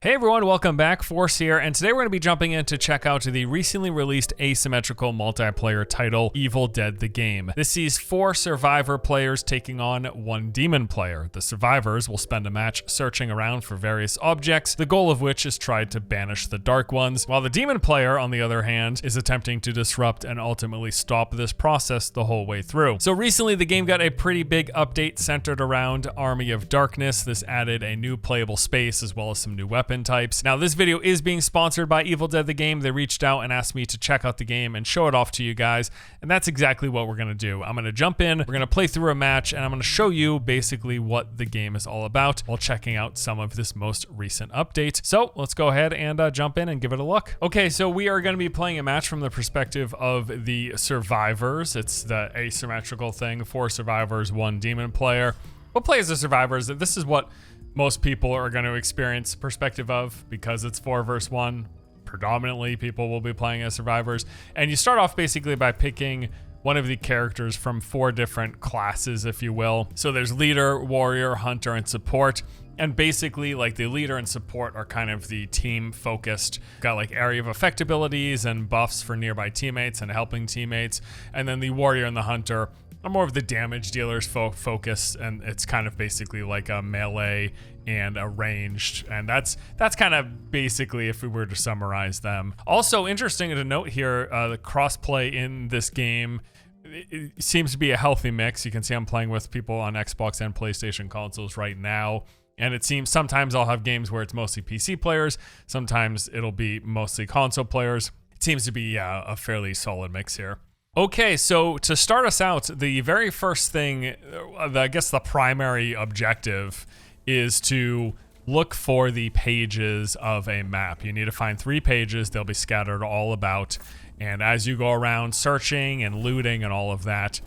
Hey everyone, welcome back. Force here, and today we're going to be jumping in to check out the recently released asymmetrical multiplayer title, Evil Dead the Game. This sees 4 survivor players taking on 1 demon player. The survivors will spend a match searching around for various objects, the goal of which is try to banish the dark ones, while the demon player, on the other hand, is attempting to disrupt and ultimately stop this process the whole way through. So recently the game got a pretty big update centered around Army of Darkness. This added a new playable space as well as some new weapon types. Now this video is being sponsored by Evil Dead the Game. They reached out and asked me to check out the game and show it off to you guys, and that's exactly what we're gonna do. I'm gonna jump in, we're gonna play through a match, and I'm gonna show you basically what the game is all about while checking out some of this most recent update. So let's go ahead and jump in and give it a look. Okay, so we are gonna be playing a match from the perspective of the survivors. It's the asymmetrical thing, 4 survivors, 1 demon player. We'll play as the survivors. This is what most people are going to experience perspective of because it's 4 versus 1. Predominantly, people will be playing as survivors. And you start off basically by picking one of the characters from 4 different classes, if you will. So there's leader, warrior, hunter, and support. And basically, like, the leader and support are kind of the team focused. Got like area of effect abilities and buffs for nearby teammates and helping teammates. And then the warrior and the hunter are more of the damage dealers focus, and it's kind of basically like a melee and a ranged, and that's kind of basically if we were to summarize them. Also interesting to note here, the crossplay in this game, it seems to be a healthy mix. You can see I'm playing with people on Xbox and PlayStation consoles right now. And it seems sometimes I'll have games where it's mostly PC players, sometimes it'll be mostly console players. It seems to be a fairly solid mix here. Okay, so to start us out, the very first thing, I guess the primary objective, is to look for the pages of a map. You need to find 3 pages. They'll be scattered all about. And as you go around searching and looting and all of that,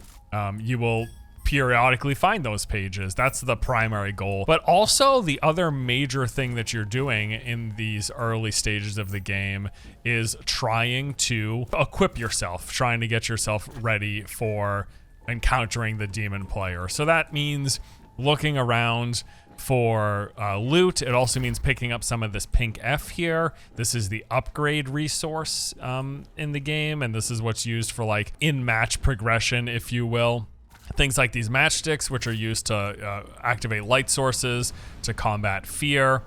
you will periodically find those pages. That's the primary goal. But also the other major thing that you're doing in these early stages of the game is trying to equip yourself, trying to get yourself ready for encountering the demon player. So that means looking around for loot. It also means picking up some of this pink F here. This is the upgrade resource in the game, and this is what's used for like in-match progression, if you will. Things like these matchsticks, which are used to activate light sources to combat fear.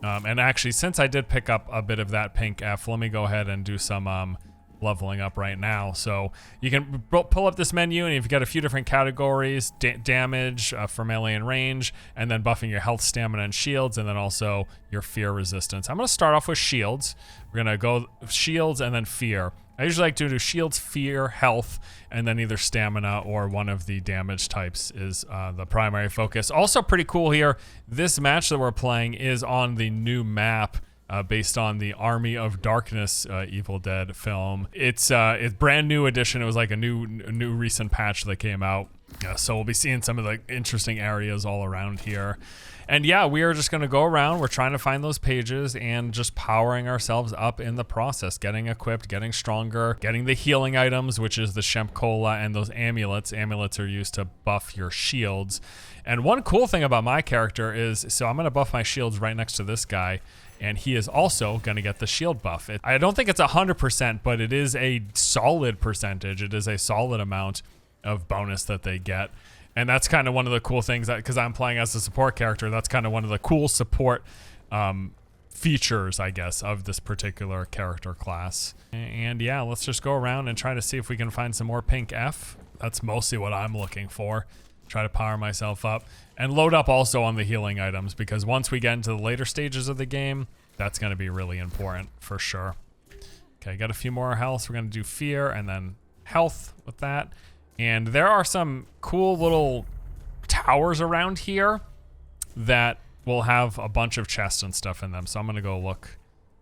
And actually, since I did pick up a bit of that pink F, let me go ahead and do some leveling up right now. So you can pull up this menu, and you've got a few different categories: damage for melee and range, and then buffing your health, stamina, and shields, and then also your fear resistance. I'm going to start off with shields. We're going to go shields and then fear. I usually like to do shields, fear, health, and then either stamina or one of the damage types is the primary focus. Also pretty cool here, this match that we're playing is on the new map based on the Army of Darkness Evil Dead film. It's brand new edition. It was like a new recent patch that came out. So we'll be seeing some of the interesting areas all around here. And yeah, we are just going to go around. We're trying to find those pages and just powering ourselves up in the process, getting equipped, getting stronger, getting the healing items, which is the Shemp Cola, and those amulets. Amulets are used to buff your shields. And one cool thing about my character is, so I'm going to buff my shields right next to this guy, and he is also going to get the shield buff. I don't think it's 100%, but it is a solid percentage. It is a solid amount of bonus that they get. And that's kind of one of the cool things, that because I'm playing as a support character, that's kind of one of the cool support features, I guess, of this particular character class. And yeah, let's just go around and try to see if we can find some more pink F. That's mostly what I'm looking for. Try to power myself up and load up also on the healing items, because once we get into the later stages of the game, that's going to be really important for sure. Okay, got a few more health. We're going to do fear and then health with that. And there are some cool little towers around here that will have a bunch of chests and stuff in them. So I'm going to go look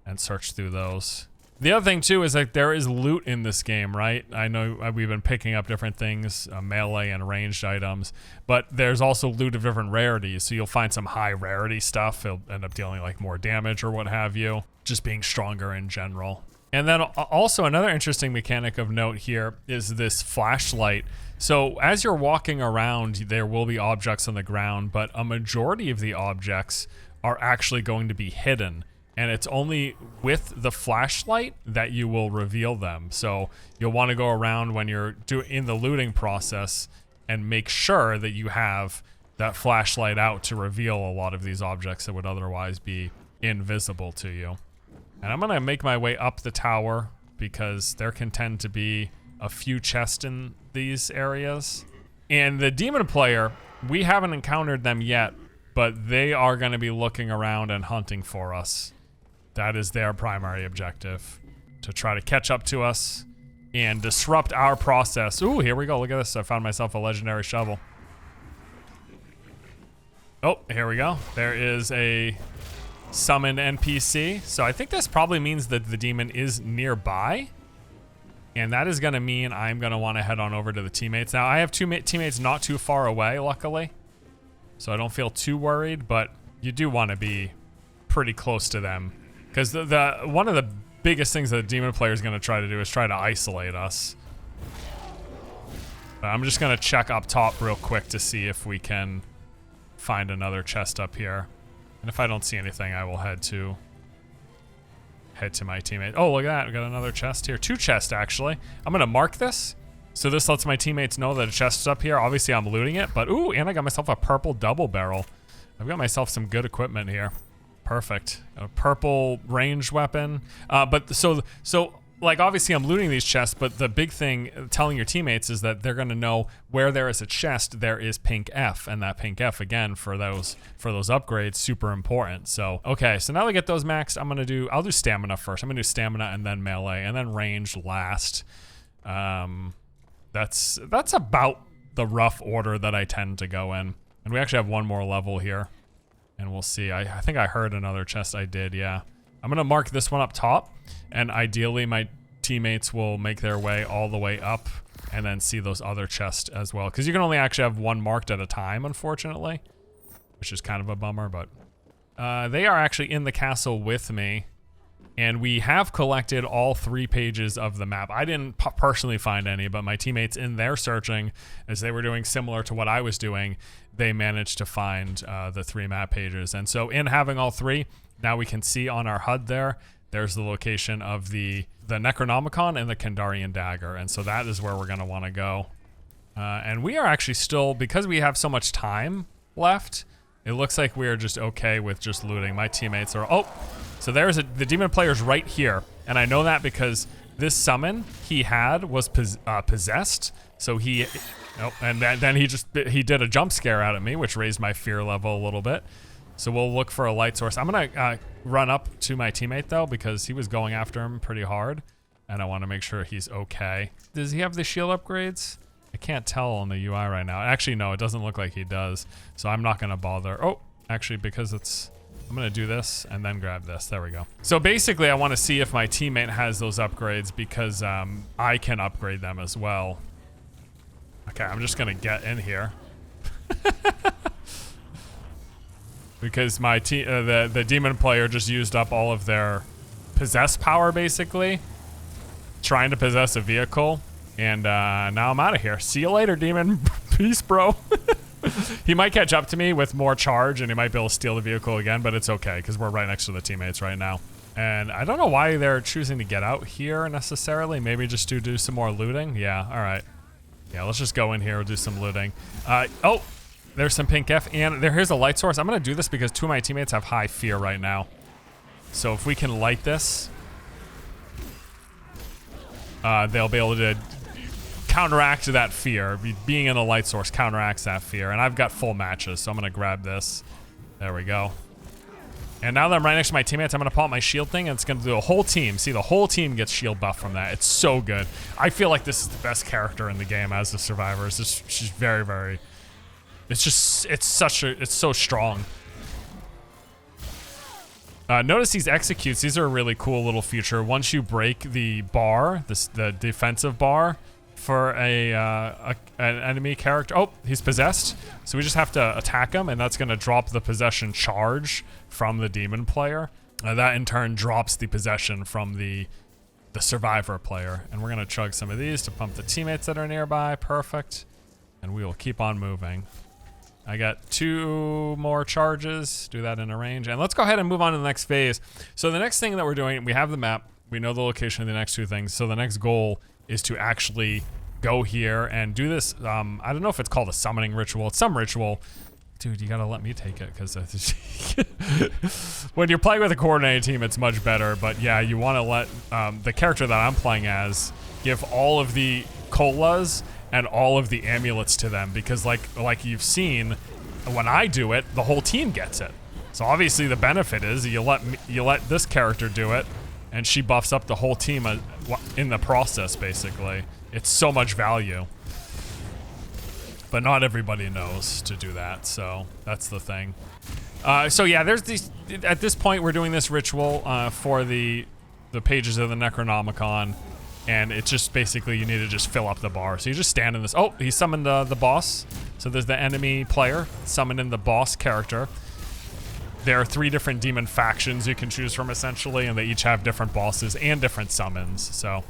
and search through those. The other thing too is that there is loot in this game, right? I know we've been picking up different things, melee and ranged items, but there's also loot of different rarities. So you'll find some high rarity stuff. It'll end up dealing like more damage or what have you, just being stronger in general. And then also another interesting mechanic of note here is this flashlight. So as you're walking around, there will be objects on the ground, but a majority of the objects are actually going to be hidden. and it's only with the flashlight that you will reveal them. So you'll want to go around when you're in the looting process and make sure that you have that flashlight out to reveal a lot of these objects that would otherwise be invisible to you. And I'm gonna make my way up the tower because there can tend to be a few chests in these areas. And the demon player, we haven't encountered them yet, but they are gonna be looking around and hunting for us. That is their primary objective, to try to catch up to us and disrupt our process. Ooh, here we go. Look at this. I found myself a legendary shovel. Oh, here we go. There is a summoned NPC. So I think this probably means that the demon is nearby. And that is going to mean I'm going to want to head on over to the teammates. Now, I have two teammates not too far away, luckily. So I don't feel too worried, but you do want to be pretty close to them. Because the one of the biggest things that the demon player is going to try to do is try to isolate us. But I'm just going to check up top real quick to see if we can find another chest up here. And if I don't see anything, I will head to my teammate. Oh, look at that. We got another chest here. 2 chests, actually. I'm going to mark this. So this lets my teammates know that a chest is up here. Obviously, I'm looting it. But, ooh, and I got myself a purple double barrel. I've got myself some good equipment here. Perfect. A purple ranged weapon. But so like, obviously I'm looting these chests, but the big thing telling your teammates is that they're going to know where there is a chest, there is pink F, and that pink F, again, for those upgrades, super important. So, okay, so now we get those maxed. I'll do stamina first. I'm going to do stamina and then melee and then range last. That's about the rough order that I tend to go in. And we actually have one more level here. And we'll see. I think I heard another chest. I did, yeah. I'm going to mark this one up top. And ideally, my teammates will make their way all the way up and then see those other chests as well. Because you can only actually have one marked at a time, unfortunately. Which is kind of a bummer, but... they are actually in the castle with me. And we have collected all 3 pages of the map. I didn't personally find any, but my teammates in their searching, as they were doing similar to what I was doing, they managed to find the 3 map pages. And so in having all 3, now we can see on our HUD there's the location of the Necronomicon and the Kandarian dagger. And so that is where we're going to want to go. And we are actually still, because we have so much time left, it looks like we are just okay with just looting. My teammates are... Oh! So there's the demon player's right here. And I know that because this summon he had was possessed. So he... Oh, and then he did a jump scare out at me, which raised my fear level a little bit. So we'll look for a light source. I'm going to run up to my teammate, though, because he was going after him pretty hard. And I want to make sure he's okay. Does he have the shield upgrades? I can't tell on the UI right now. Actually, no, it doesn't look like he does. So I'm not going to bother. Oh, actually, because it's... I'm going to do this and then grab this. There we go. So basically, I want to see if my teammate has those upgrades because I can upgrade them as well. Okay, I'm just going to get in here. Because my the demon player just used up all of their possess power, basically. Trying to possess a vehicle. And now I'm out of here. See you later, demon. Peace, bro. He might catch up to me with more charge and he might be able to steal the vehicle again, but it's okay because we're right next to the teammates right now. And I don't know why they're choosing to get out here necessarily. Maybe just to do some more looting. Yeah, all right. Yeah, let's just go in here and do some looting. Oh, there's some pink F and here's a light source. I'm going to do this because 2 of my teammates have high fear right now. So if we can light this, they'll be able to counteract that fear. Being in a light source counteracts that fear. And I've got full matches, so I'm going to grab this. There we go. And now that I'm right next to my teammates, I'm going to pull out my shield thing, and it's going to do a whole team. See, the whole team gets shield buff from that. It's so good. I feel like this is the best character in the game as the survivor. She's very, very... It's just... It's so strong. Notice these executes. These are a really cool little feature. Once you break the bar, the defensive bar, for an enemy character. Oh, he's possessed. So we just have to attack him, and that's going to drop the possession charge from the demon player. That in turn drops the possession from the survivor player. And we're going to chug some of these to pump the teammates that are nearby. Perfect. And we will keep on moving. I got 2 more charges. Do that in a range. And let's go ahead and move on to the next phase. So the next thing that we're doing, we have the map. We know the location of the next 2 things. So the next goal is to actually go here and do this. I don't know if it's called a summoning ritual. It's some ritual. Dude, you gotta let me take it, because when you're playing with a coordinated team, it's much better. But yeah, you want to let the character that I'm playing as give all of the colas and all of the amulets to them, because like you've seen, when I do it, the whole team gets it. So obviously the benefit is you let this character do it, and she buffs up the whole team in the process. Basically, it's so much value. But not everybody knows to do that, so that's the thing. So yeah, there's these. At this point, we're doing this ritual for the pages of the Necronomicon, and it's just basically you need to just fill up the bar. So you just stand in this. Oh, he summoned the boss. So there's the enemy player summoning the boss character. There are 3 different demon factions you can choose from, essentially, and they each have different bosses and different summons. So,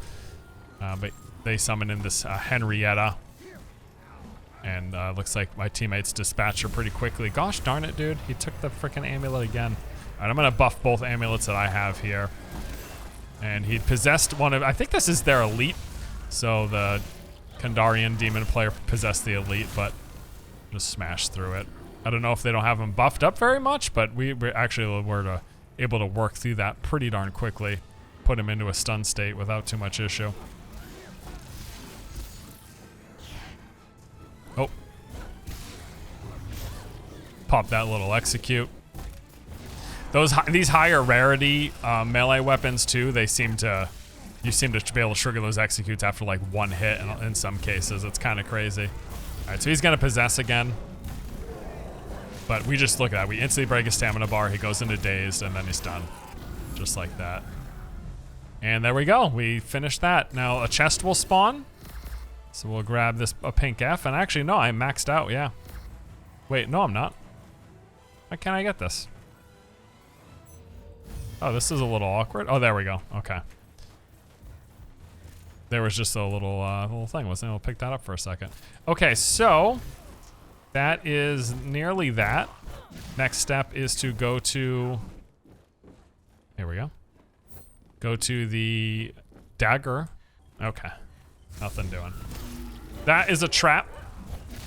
but they summon in this Henrietta. And looks like my teammates dispatch her pretty quickly. Gosh darn it, dude. He took the freaking amulet again. All right, I'm going to buff both amulets that I have here. And he possessed one of... I think this is their elite. So the Kandarian demon player possessed the elite, but just smashed through it. I don't know if they don't have him buffed up very much, but we actually were able to work through that pretty darn quickly. Put him into a stun state without too much issue. Oh. Pop that little execute. These higher rarity melee weapons too, you seem to be able to trigger those executes after like 1 hit in some cases. It's kind of crazy. Alright, so he's gonna possess again. But we just look at that. We instantly break his stamina bar, he goes into dazed, and then he's done. Just like that. And there we go. We finished that. Now a chest will spawn. So we'll grab a pink F, and actually, no, I'm maxed out, yeah. Wait, no, I'm not. Why can't I get this? Oh, this is a little awkward. Oh, there we go, okay. There was just a little thing. Wasn't able to pick that up for a second. Okay, so that is nearly that. Next step is to go to, here we go. Go to the dagger. Okay, nothing doing. That is a trap.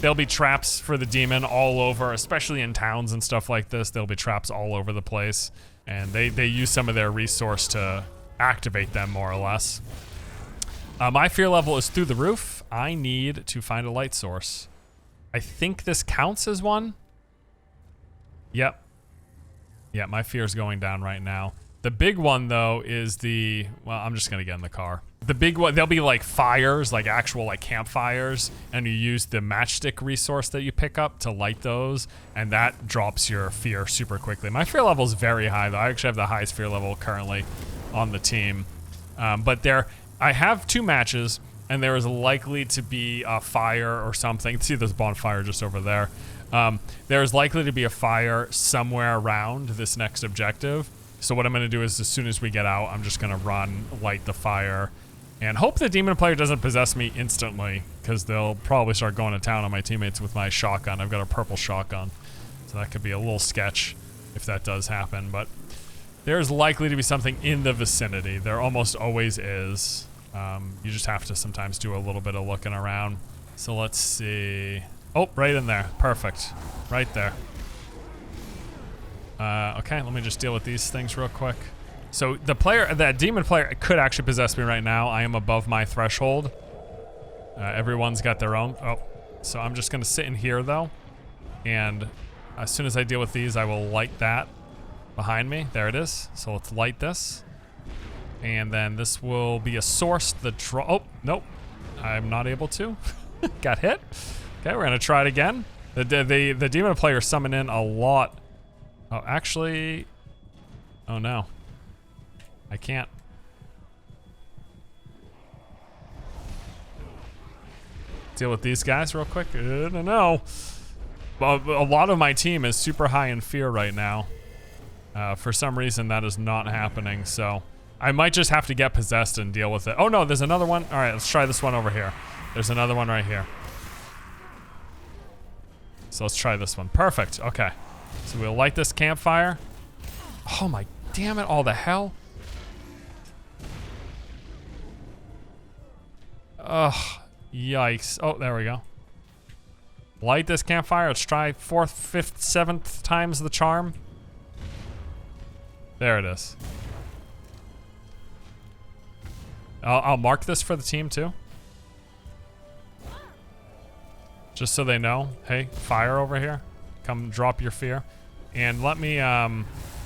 There'll be traps for the demon all over, especially in towns and stuff like this. There'll be traps all over the place. And they use some of their resource to activate them, more or less. My fear level is through the roof. I need to find a light source. I think this counts as one. Yep. Yeah, my fear is going down right now. The big one, though, is well, I'm just going to get in the car. The big one, there'll be like fires, like actual like campfires, and you use the matchstick resource that you pick up to light those, and that drops your fear super quickly. My fear level is very high, though. I actually have the highest fear level currently on the team. But I have 2 matches, and there is likely to be a fire or something. See, there's a bonfire just over there. There is likely to be a fire somewhere around this next objective. So what I'm going to do is, as soon as we get out, I'm just going to run, light the fire, and hope the demon player doesn't possess me instantly, because they'll probably start going to town on my teammates with my shotgun. I've got a purple shotgun, so that could be a little sketch if that does happen. But there's likely to be something in the vicinity. There almost always is. You just have to sometimes do a little bit of looking around. So let's see. Oh, right in there. Perfect. Right there. Okay, let me just deal with these things real quick. So that demon player could actually possess me right now. I am above my threshold. Everyone's got their own. Oh, so I'm just gonna sit in here though. And as soon as I deal with these, I will light that behind me. There it is. So let's light this. And then this will be a source. Oh, nope. I'm not able to. Got hit. Okay, we're gonna try it again. The demon player summoned in a lot. Oh, actually, oh no. I can't. Deal with these guys real quick. I don't know. Well, a lot of my team is super high in fear right now. For some reason, that is not happening, so I might just have to get possessed and deal with it. Oh no, there's another one. All right, let's try this one over here. There's another one right here. So let's try this one. Perfect. Okay. So we'll light this campfire. Oh my damn it, all the hell. Ugh. Yikes. Oh, there we go. Light this campfire. Let's try 4th, 5th, 7th times the charm. There it is. I'll mark this for the team too. Just so they know. Hey, fire over here. Come drop your fear. And let me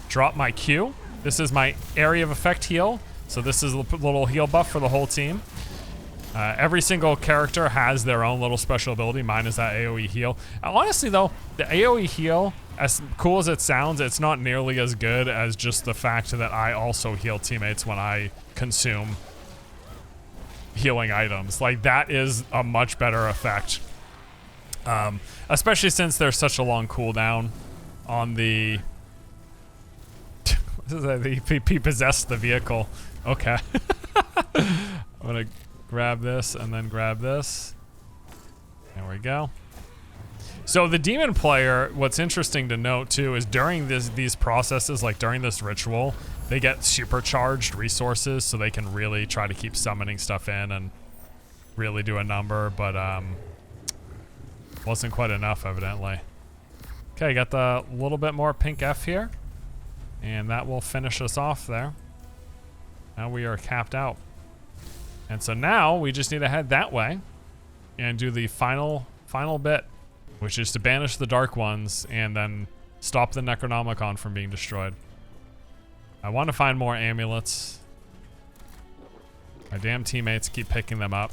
drop my Q. This is my area of effect heal. So this is a little heal buff for the whole team. Every single character has their own little special ability. Mine is that AoE heal. Honestly though, the AoE heal, as cool as it sounds, it's not nearly as good as just the fact that I also heal teammates when I consume healing items. Like, that is a much better effect. Especially since there's such a long cooldown on the... He possessed the vehicle. Okay. I'm gonna grab this and then grab this. There we go. So the demon player, what's interesting to note too is during these processes, like during this ritual, they get supercharged resources, so they can really try to keep summoning stuff in and really do a number, but wasn't quite enough evidently. Okay, got the little bit more pink F here, and that will finish us off there. Now we are capped out. And so now we just need to head that way and do the final bit, which is to banish the dark ones and then stop the necronomicon from being destroyed. I want to find more amulets. My damn teammates keep picking them up.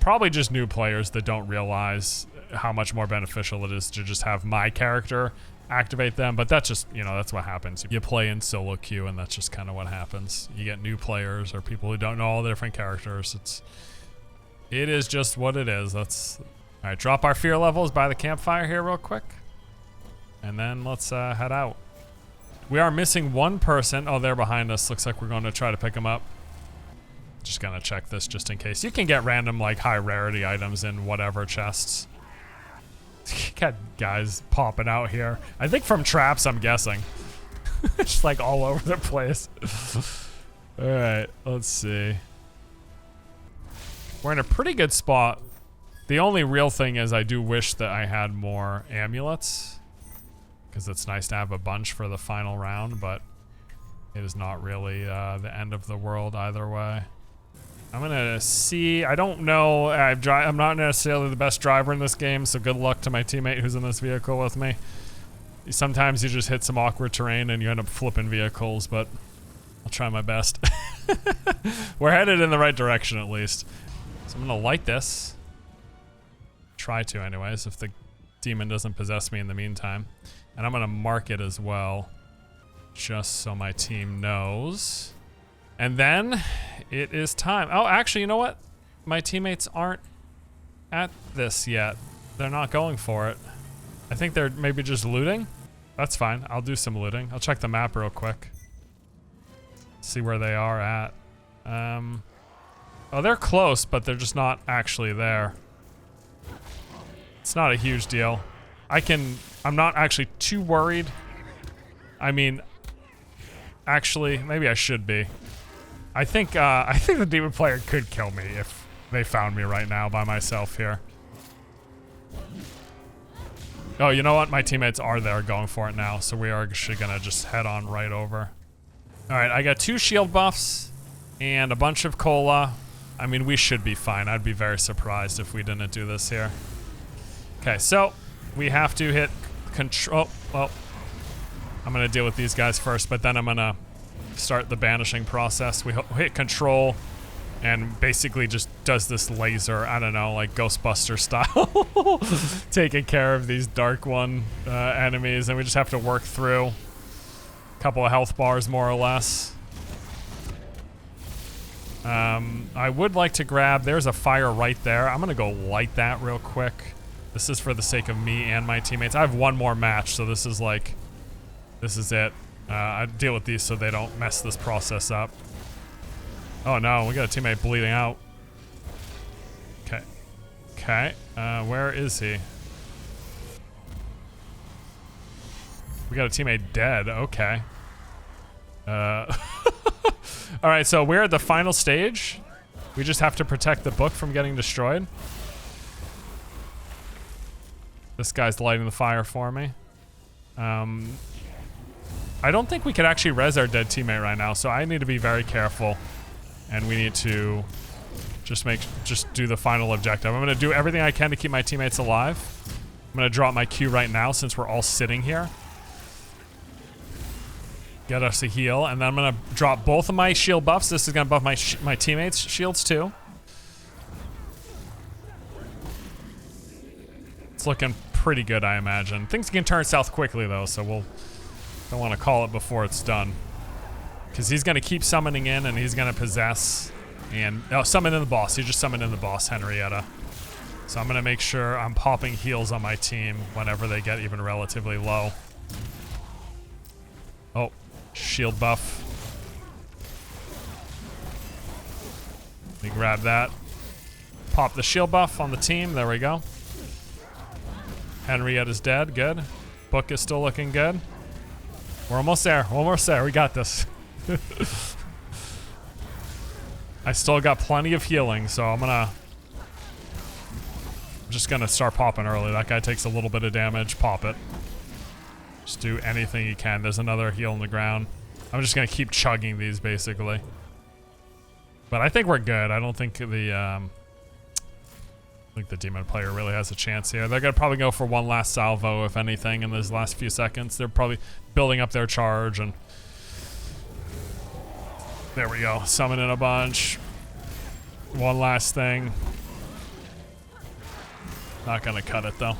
Probably just new players that don't realize how much more beneficial it is to just have my character activate them, but that's just, you know, that's what happens. You play in solo queue and that's just kind of what happens. You get new players or people who don't know all the different characters. It is just what it is. All right, drop our fear levels by the campfire here real quick. And then let's head out. We are missing one person. Oh, they're behind us. Looks like we're going to try to pick them up. Just gonna check this just in case. You can get random like high rarity items in whatever chests. Got guys popping out here. I think from traps, I'm guessing. Just like all over the place. All right, let's see. We're in a pretty good spot. The only real thing is I do wish that I had more amulets, because it's nice to have a bunch for the final round, but it is not really the end of the world either way. I'm gonna see. I don't know. I'm not necessarily the best driver in this game, so good luck to my teammate who's in this vehicle with me. Sometimes you just hit some awkward terrain and you end up flipping vehicles, but I'll try my best. We're headed in the right direction at least. So I'm gonna light this. Try to anyways, if the demon doesn't possess me in the meantime. And I'm gonna mark it as well, just so my team knows. And then it is time. Oh, actually, you know what? My teammates aren't at this yet. They're not going for it. I think they're maybe just looting. That's fine. I'll do some looting. I'll check the map real quick. See where they are at. Oh, they're close, but they're just not actually there. It's not a huge deal. I'm not actually too worried. I mean, actually, maybe I should be. I think the demon player could kill me if they found me right now by myself here. Oh, you know what? My teammates are there going for it now, so we are actually gonna just head on right over. All right, I got 2 shield buffs and a bunch of cola. I mean, we should be fine. I'd be very surprised if we didn't do this here. Okay, so we have to hit control. Well, I'm gonna deal with these guys first, but then I'm gonna start the banishing process. We hit control and basically just does this laser, I don't know, like Ghostbuster style, taking care of these dark one enemies, and we just have to work through a couple of health bars more or less. I would like to grab, there's a fire right there. I'm gonna go light that real quick. This is for the sake of me and my teammates. I have one more match, so this is it. I deal with these so they don't mess this process up. Oh no, we got a teammate bleeding out. Okay. Okay, where is he? We got a teammate dead. Okay. All right, so we're at the final stage. We just have to protect the book from getting destroyed. This guy's lighting the fire for me. I don't think we could actually res our dead teammate right now, so I need to be very careful. And we need to just do the final objective. I'm gonna do everything I can to keep my teammates alive. I'm gonna drop my Q right now since we're all sitting here. Get us a heal, and then I'm gonna drop both of my shield buffs. This is gonna buff my teammates' shields too. It's looking pretty good, I imagine. Things can turn south quickly though, so don't want to call it before it's done. Because he's gonna keep summoning in, and he's gonna possess, and summon in the boss. He just summoned in the boss, Henrietta. So I'm gonna make sure I'm popping heals on my team whenever they get even relatively low. Oh. Shield buff. Let me grab that. Pop the shield buff on the team. There we go. Henrietta's dead. Good. Book is still looking good. We're almost there. We're almost there. We got this. I still got plenty of healing, so I'm just gonna start popping early. That guy takes a little bit of damage. Pop it. Just do anything you can. There's another heal on the ground. I'm just gonna keep chugging these basically. But I think we're good. I don't think the demon player really has a chance here. They're gonna probably go for one last salvo, if anything, in those last few seconds. They're probably building up their charge, and there we go. Summon in a bunch. One last thing. Not gonna cut it though.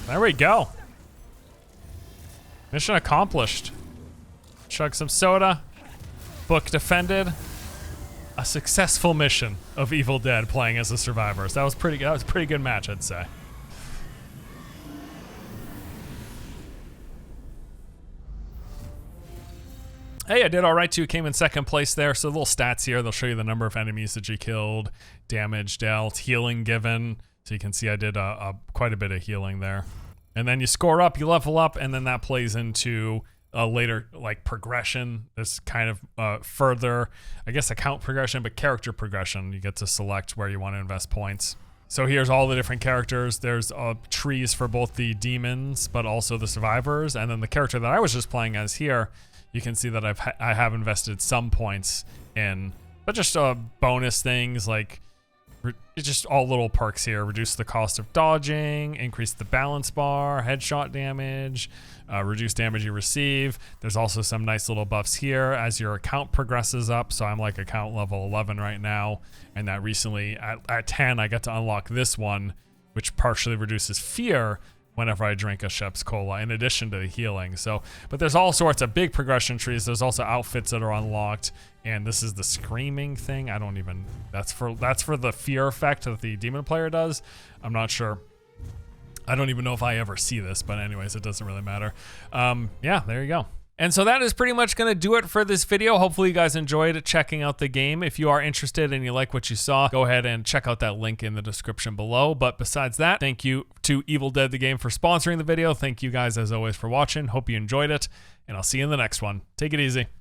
There we go. Mission accomplished. Chug some soda. Book defended. A successful mission of Evil Dead playing as the survivors. That was a pretty good match, I'd say. Hey, I did all right too. Came in second place there. So little stats here. They'll show you the number of enemies that you killed, damage dealt, healing given. So you can see I did quite a bit of healing there. And then you score up, you level up, and then that plays into a later like progression. This kind of further, I guess, account progression, but character progression. You get to select where you want to invest points. So here's all the different characters. There's trees for both the demons, but also the survivors. And then the character that I was just playing as here, you can see that I have invested some points in, but just bonus things like it's just all little perks here. Reduce the cost of dodging, increase the balance bar, headshot damage, reduce damage you receive. There's also some nice little buffs here as your account progresses up. So I'm like account level 11 right now. And that recently at 10, I got to unlock this one, which partially reduces fear whenever I drink a Shep's Cola, in addition to the healing. So, but there's all sorts of big progression trees. There's also outfits that are unlocked, and this is the screaming thing. I don't even, that's for the fear effect that the demon player does. I'm not sure. I don't even know if I ever see this, but anyways, it doesn't really matter. Yeah, there you go. And so that is pretty much going to do it for this video. Hopefully you guys enjoyed checking out the game. If you are interested and you like what you saw, go ahead and check out that link in the description below. But besides that, thank you to Evil Dead the Game for sponsoring the video. Thank you guys as always for watching. Hope you enjoyed it, and I'll see you in the next one. Take it easy.